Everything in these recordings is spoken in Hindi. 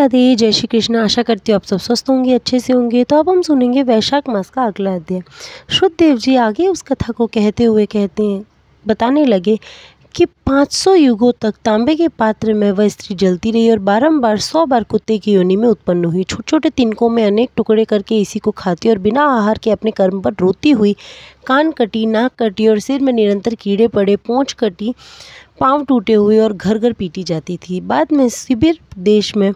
राधे, जय श्री कृष्ण। आशा करती हूँ आप सब स्वस्थ होंगे, अच्छे से होंगे। तो अब हम सुनेंगे वैशाख मास का अगला अध्याय। शुद्धदेव जी आगे उस कथा को कहते हुए बताने लगे कि 500 युगों तक तांबे के पात्र में वह स्त्री जलती रही और बारंबार 100 बार कुत्ते की योनि में उत्पन्न हुई। छोटे छोटे तिनकों में अनेक टुकड़े करके इसी को खाती और बिना आहार के अपने कर्म पर रोती हुई कान कटी, नाक कटी और सिर में निरंतर कीड़े पड़े, पोंछ कटी, पांव टूटे हुए और घर घर पीटी जाती थी। बाद में शिबिर देश में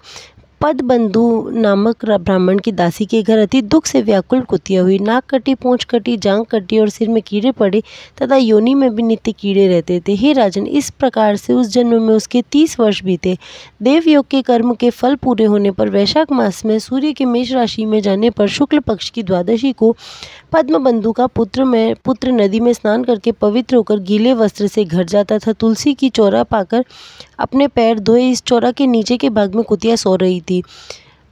पदबंधु नामक ब्राह्मण की दासी के घर अति दुख से व्याकुल कुतिया हुई। नाक कटी, पोंछ कटी, जांघ कटी और सिर में कीड़े पड़े तथा योनि में भी नित्य कीड़े रहते थे। हे राजन, इस प्रकार से उस जन्म में उसके 30 वर्ष बीते। देवयोग के कर्म के फल पूरे होने पर वैशाख मास में सूर्य के मेष राशि में जाने पर शुक्ल पक्ष की द्वादशी को पद्मबंधु का पुत्र नदी में स्नान करके पवित्र होकर गीले वस्त्र से घर जाता था। तुलसी की चौरा पाकर अपने पैर धोए इस चौरा के नीचे के भाग में कुतिया सो रही थी।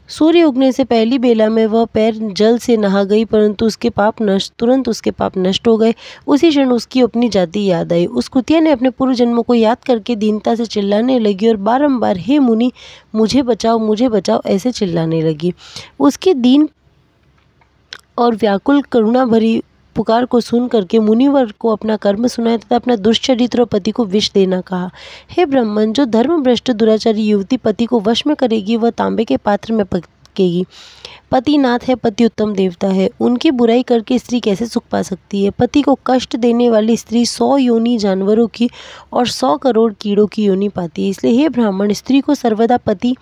सूर्य उगने से पहली बेला में वह पैर जल से नहा गई, परंतु तुरंत उसके पाप नष्ट हो गए। उसी क्षण उसकी अपनी जाति याद आई। उस कुतिया ने अपने पूर्व जन्मों को याद करके दीनता से चिल्लाने लगी और बारंबार हे मुनि, मुझे बचाओ ऐसे चिल्लाने लगी। उसकी दीन और व्याकुल करुणा भरी पुकार को सुन करके मुनिवर को अपना कर्म सुनाया तथा अपना दुष्चरित्र और पति को विष देना कहा। हे ब्राह्मण, जो धर्मभ्रष्ट दुराचारी युवती पति को वश में करेगी वह तांबे के पात्र में पकेगी। पति नाथ है, पति उत्तम देवता है, उनकी बुराई करके स्त्री कैसे सुख पा सकती है। पति को कष्ट देने वाली स्त्री 100 योनि जानवरों की और 100 करोड़ कीड़ों की योनि पाती है। इसलिए हे ब्राह्मण, स्त्री को सर्वदा पति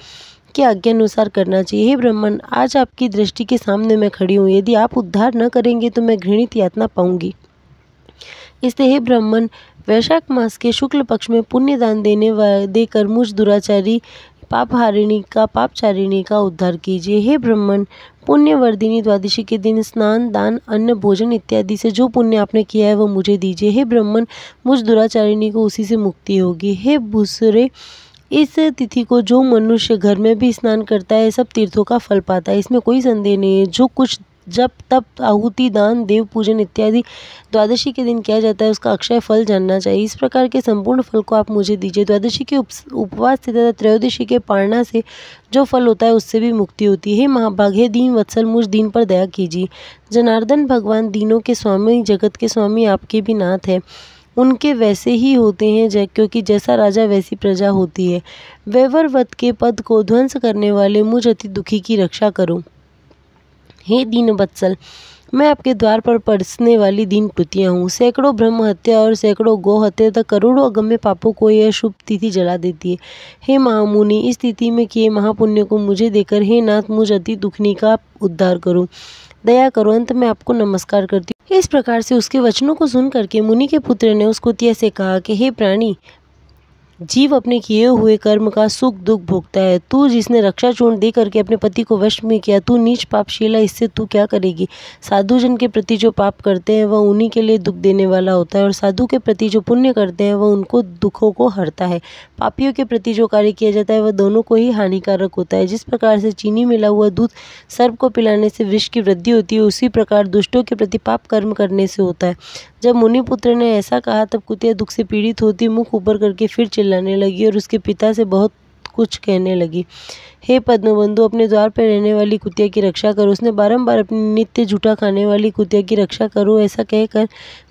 के आज्ञा अनुसार करना चाहिए। हे ब्राह्मण, आज आपकी दृष्टि के सामने मैं खड़ी हूँ। यदि आप उद्धार न करेंगे तो मैं घृणित यातना पाऊंगी। इसलिए हे ब्राह्मण, वैशाख मास के शुक्ल पक्ष में पुण्य दान देकर मुझ दुराचारी पापचारिणी का उद्धार कीजिए। हे ब्राह्मण, पुण्यवर्धिनी द्वादशी के दिन स्नान, दान, अन्न, भोजन इत्यादि से जो पुण्य आपने किया है वह मुझे दीजिए। हे ब्राह्मण, मुझ दुराचारिणी को उसी से मुक्ति होगी। हे भूसुरे, इस तिथि को जो मनुष्य घर में भी स्नान करता है सब तीर्थों का फल पाता है, इसमें कोई संदेह नहीं है। जो कुछ जप तप, आहुति, दान, देव पूजन इत्यादि द्वादशी के दिन किया जाता है उसका अक्षय फल जानना चाहिए। इस प्रकार के संपूर्ण फल को आप मुझे दीजिए। द्वादशी के उपवास से तथा त्रयोदशी के पारणा से जो फल होता है उससे भी मुक्ति होती है। हे महाभाग, हे दीन वत्सल, मुझ दीन पर दया कीजिए। जनार्दन भगवान दीनों के स्वामी, जगत के स्वामी आपके भी नाथ है। उनके वैसे ही होते हैं क्योंकि जैसा राजा वैसी प्रजा होती है। वैवरवत के पद को ध्वंस करने वाले मुझ अति दुखी की रक्षा करो। हे दीन वत्सल, मैं आपके द्वार पर परसने वाली दीन पुतिया हूँ। सैकड़ों ब्रह्म हत्या और सैकड़ों गौ हत्या तथा करोड़ों अगम्य पापों को यह शुभ तिथि जला देती है। हे महामुनि, इस तिथि में किए महापुण्य को मुझे देकर हे नाथ मुझ अति दुखनी का उद्धार करो, दया करो। अंत में आपको नमस्कार करती हूँ। इस प्रकार से उसके वचनों को सुन करके मुनि के पुत्र ने उस कुतिया से कहा कि हे प्राणी, जीव अपने किए हुए कर्म का सुख दुख भोगता है। तू जिसने रक्षा चूर्ण दे करके अपने पति को वश में किया, तू नीच पापशीला, इससे तू क्या करेगी। साधु जन के प्रति जो पाप करते हैं वह उन्हीं के लिए दुख देने वाला होता है और साधु के प्रति जो पुण्य करते हैं वह उनको दुखों को हरता है। पापियों के प्रति जो कार्य किया जाता है वह दोनों को ही हानिकारक होता है। जिस प्रकार से चीनी मिला हुआ दूध सर्प को पिलाने से विष की वृद्धि होती है, उसी प्रकार दुष्टों के प्रति पाप कर्म करने से होता है। जब मुनिपुत्र ने ऐसा कहा तब कुतिया दुख से पीड़ित होती मुख ऊपर करके फिर चिल्लाने लगी और उसके पिता से बहुत कुछ कहने लगी। हे पद्मबंधु, अपने द्वार पर रहने वाली कुतिया की रक्षा करो। उसने बारंबार अपनी नित्य झूठा खाने वाली कुतिया की रक्षा करो ऐसा कहकर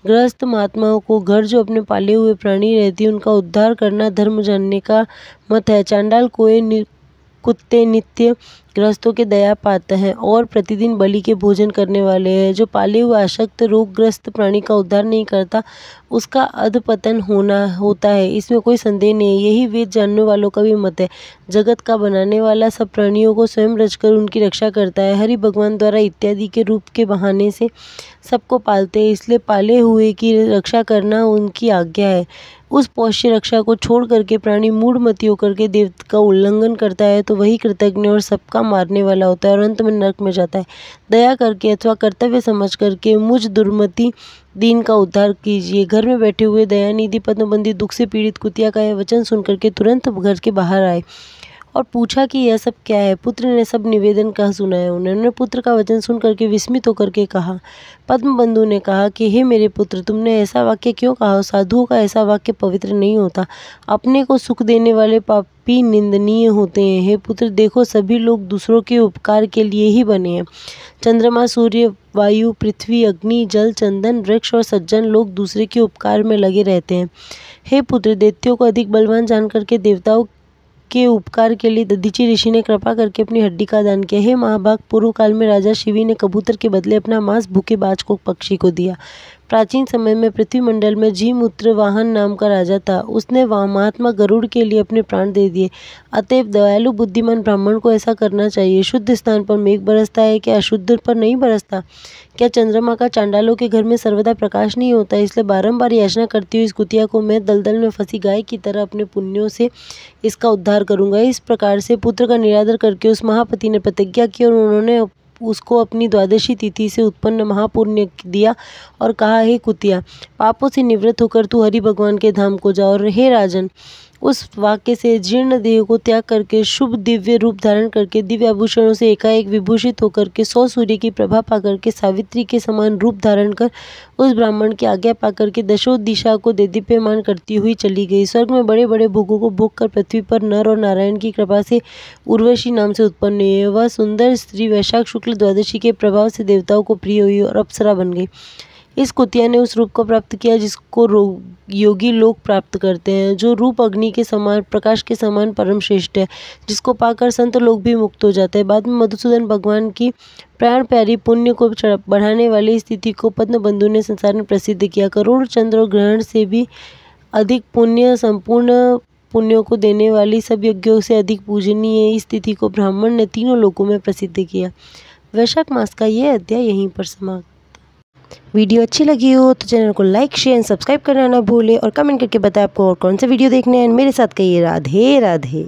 गृहस्थ महात्माओं को घर जो अपने पाले हुए प्राणी रहती है उनका उद्धार करना धर्म जानने का मत है। चांडाल कुत्ते नित्य गृहस्थों के दया पाते हैं और प्रतिदिन बलि के भोजन करने वाले हैं। जो पाले हुए आसक्त रोगग्रस्त प्राणी का उद्धार नहीं करता उसका अधपतन होता है, इसमें कोई संदेह नहीं है। यही वेद जानने वालों का भी मत है। जगत का बनाने वाला सब प्राणियों को स्वयं रचकर उनकी रक्षा करता है। हरि भगवान द्वारा इत्यादि के रूप के बहाने से सबको पालते हैं, इसलिए पाले हुए की रक्षा करना उनकी आज्ञा है। उस पौष्य रक्षा को छोड़ करके प्राणी मूढ़मती होकर के देव का उल्लंघन करता है तो वही कृतज्ञ और सबका मारने वाला होता है और अंत में नरक में जाता है। दया करके अथवा कर्तव्य समझ करके मुझ दुर्मति दीन का उद्धार कीजिए। घर में बैठे हुए दयानिधि पद्मबंधी दुख से पीड़ित कुतिया का यह वचन सुन करके तुरंत घर के बाहर आए और पूछा कि यह सब क्या है। पुत्र ने सब निवेदन कहा सुनाया। उन्होंने पुत्र का वचन सुन करके विस्मित होकर के कहा। पद्मबंधु ने कहा कि हे मेरे पुत्र, तुमने ऐसा वाक्य क्यों कहा? साधुओं का ऐसा वाक्य पवित्र नहीं होता। अपने को सुख देने वाले पापी निंदनीय होते हैं। हे पुत्र, देखो सभी लोग दूसरों के उपकार के लिए ही बने हैं। चंद्रमा, सूर्य, वायु, पृथ्वी, अग्नि, जल, चंदन, वृक्ष और सज्जन लोग दूसरे के उपकार में लगे रहते हैं। हे पुत्र, दैत्यों को अधिक बलवान जान करके देवताओं के उपकार के लिए दधीचि ऋषि ने कृपा करके अपनी हड्डी का दान किया। हे महाभाग, पूर्व काल में राजा शिवी ने कबूतर के बदले अपना मांस भूखे बाज को पक्षी को दिया। प्राचीन समय में पृथ्वी मंडल में जीमूत्र वाहन नाम का राजा था। उसने महात्मा गरुड़ के लिए अपने प्राण दे दिए। अतएव दयालु बुद्धिमान ब्राह्मण को ऐसा करना चाहिए। शुद्ध स्थान पर मेघ बरसता है, क्या अशुद्ध पर नहीं बरसता? क्या चंद्रमा का चांडालों के घर में सर्वदा प्रकाश नहीं होता? इसलिए बारंबार याचना करती हुई इस कुतिया को मैं दलदल में फंसी गाय की तरह अपने पुण्यों से इसका उद्धार करूंगा। इस प्रकार से पुत्र का निरादर करके उस महापति ने प्रतिज्ञा की और उन्होंने उसको अपनी द्वादशी तिथि से उत्पन्न महापुण्य दिया और कहा, हे कुतिया, पापों से निवृत्त होकर तू हरि भगवान के धाम को जा। और हे राजन, उस वाक्य से जीर्ण देह को त्याग करके शुभ दिव्य रूप धारण करके दिव्य आभूषणों से एकाएक विभूषित होकर के 100 सूर्य की प्रभा पाकर के सावित्री के समान रूप धारण कर उस ब्राह्मण की आज्ञा पाकर के दशों दिशा को देदीप्यमान करती हुई चली गई। स्वर्ग में बड़े बड़े भोगों को भोग कर पृथ्वी पर नर और नारायण की कृपा से उर्वशी नाम से उत्पन्न हुई। वह सुंदर स्त्री वैशाख शुक्ल द्वादशी के प्रभाव से देवताओं को प्रिय हुई और अप्सरा बन गई। इस कुतिया ने उस रूप को प्राप्त किया जिसको योगी लोग प्राप्त करते हैं, जो रूप अग्नि के समान, प्रकाश के समान परम श्रेष्ठ है, जिसको पाकर संत लोग भी मुक्त हो जाते हैं। बाद में मधुसूदन भगवान की प्राण प्यारी पुण्य को बढ़ाने वाली स्थिति को पद्मबंधु ने संसार में प्रसिद्ध किया। करोड़ चंद्र ग्रहण से भी अधिक पुण्य, संपूर्ण पुण्यों को देने वाली सब यज्ञों से अधिक पूजनीय इस तिथि को ब्राह्मण ने तीनों लोकों में प्रसिद्ध किया। वैशाख मास का यह अध्याय यहीं पर समाप्त। वीडियो अच्छी लगी हो तो चैनल को लाइक, शेयर एंड सब्सक्राइब करना ना भूलें और कमेंट करके बताएं आपको और कौन से वीडियो देखने हैं। मेरे साथ कहिए राधे राधे।